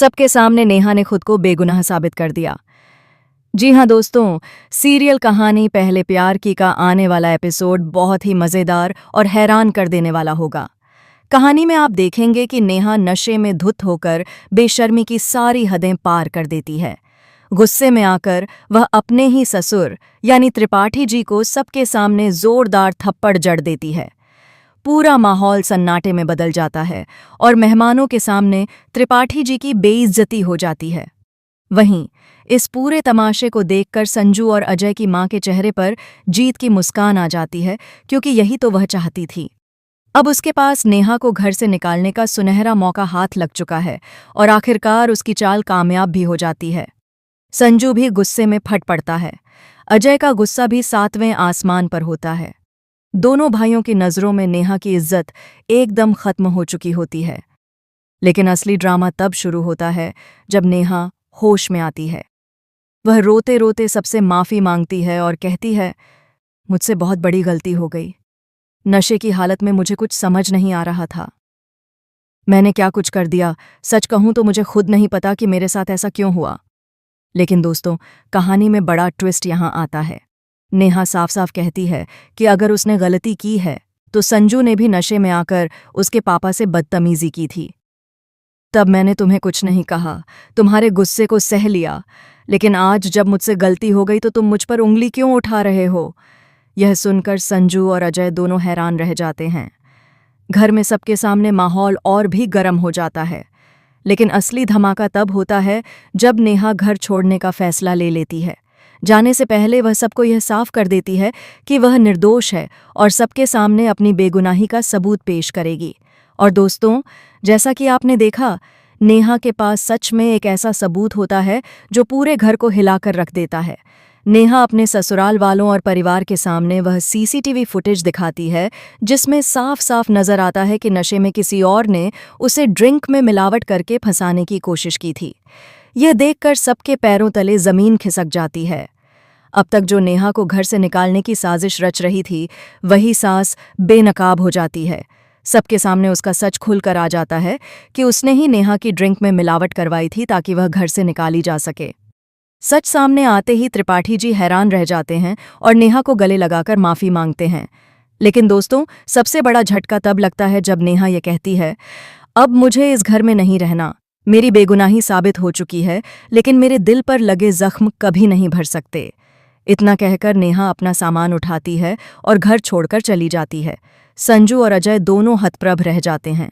सबके सामने नेहा ने खुद को बेगुनाह साबित कर दिया। जी हाँ दोस्तों, सीरियल कहानी पहले प्यार की का आने वाला एपिसोड बहुत ही मज़ेदार और हैरान कर देने वाला होगा। कहानी में आप देखेंगे कि नेहा नशे में धुत होकर बेशर्मी की सारी हदें पार कर देती है। गुस्से में आकर वह अपने ही ससुर यानी त्रिपाठी जी को सबके सामने जोरदार थप्पड़ जड़ देती है। पूरा माहौल सन्नाटे में बदल जाता है और मेहमानों के सामने त्रिपाठी जी की बेइज्जती हो जाती है। वहीं इस पूरे तमाशे को देखकर संजू और अजय की मां के चेहरे पर जीत की मुस्कान आ जाती है, क्योंकि यही तो वह चाहती थी। अब उसके पास नेहा को घर से निकालने का सुनहरा मौका हाथ लग चुका है और आखिरकार उसकी चाल कामयाब भी हो जाती है। संजू भी गुस्से में फट पड़ता है। अजय का गुस्सा भी 7वें आसमान पर होता है। दोनों भाइयों की नज़रों में नेहा की इज्जत एकदम खत्म हो चुकी होती है। लेकिन असली ड्रामा तब शुरू होता है जब नेहा होश में आती है। वह रोते रोते सबसे माफ़ी मांगती है और कहती है, मुझसे बहुत बड़ी गलती हो गई। नशे की हालत में मुझे कुछ समझ नहीं आ रहा था। मैंने क्या कुछ कर दिया, सच कहूं तो मुझे खुद नहीं पता कि मेरे साथ ऐसा क्यों हुआ। लेकिन दोस्तों, कहानी में बड़ा ट्विस्ट यहाँ आता है। नेहा साफ साफ कहती है कि अगर उसने गलती की है तो संजू ने भी नशे में आकर उसके पापा से बदतमीजी की थी। तब मैंने तुम्हें कुछ नहीं कहा, तुम्हारे गुस्से को सह लिया, लेकिन आज जब मुझसे गलती हो गई तो तुम मुझ पर उंगली क्यों उठा रहे हो। यह सुनकर संजू और अजय दोनों हैरान रह जाते हैं। घर में सबके सामने माहौल और भी गर्म हो जाता है। लेकिन असली धमाका तब होता है जब नेहा घर छोड़ने का फैसला ले लेती है। जाने से पहले वह सबको यह साफ कर देती है कि वह निर्दोष है और सबके सामने अपनी बेगुनाही का सबूत पेश करेगी। और दोस्तों, जैसा कि आपने देखा, नेहा के पास सच में एक ऐसा सबूत होता है जो पूरे घर को हिलाकर रख देता है। नेहा अपने ससुराल वालों और परिवार के सामने वह सीसीटीवी फुटेज दिखाती है जिसमें साफ साफ नजर आता है कि नशे में किसी और ने उसे ड्रिंक में मिलावट करके फंसाने की कोशिश की थी। यह देखकर सबके पैरों तले जमीन खिसक जाती है। अब तक जो नेहा को घर से निकालने की साजिश रच रही थी, वही सास बेनकाब हो जाती है। सबके सामने उसका सच खुलकर आ जाता है कि उसने ही नेहा की ड्रिंक में मिलावट करवाई थी ताकि वह घर से निकाली जा सके। सच सामने आते ही त्रिपाठी जी हैरान रह जाते हैं और नेहा को गले लगाकर माफ़ी मांगते हैं। लेकिन दोस्तों, सबसे बड़ा झटका तब लगता है जब नेहा ये कहती है, अब मुझे इस घर में नहीं रहना। मेरी बेगुनाही साबित हो चुकी है, लेकिन मेरे दिल पर लगे जख्म कभी नहीं भर सकते। इतना कहकर नेहा अपना सामान उठाती है और घर छोड़कर चली जाती है। संजू और अजय दोनों हतप्रभ रह जाते हैं।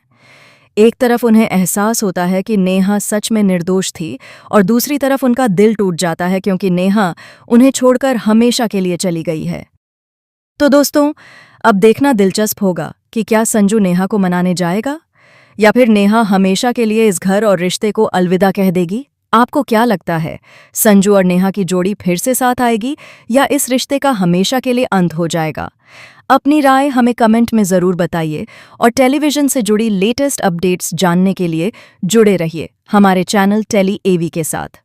एक तरफ उन्हें एहसास होता है कि नेहा सच में निर्दोष थी और दूसरी तरफ उनका दिल टूट जाता है, क्योंकि नेहा उन्हें छोड़कर हमेशा के लिए चली गई है। तो दोस्तों, अब देखना दिलचस्प होगा कि क्या संजू नेहा को मनाने जाएगा या फिर नेहा हमेशा के लिए इस घर और रिश्ते को अलविदा कह देगी। आपको क्या लगता है, संजू और नेहा की जोड़ी फिर से साथ आएगी या इस रिश्ते का हमेशा के लिए अंत हो जाएगा? अपनी राय हमें कमेंट में ज़रूर बताइए और टेलीविज़न से जुड़ी लेटेस्ट अपडेट्स जानने के लिए जुड़े रहिए हमारे चैनल टेली एवी के साथ।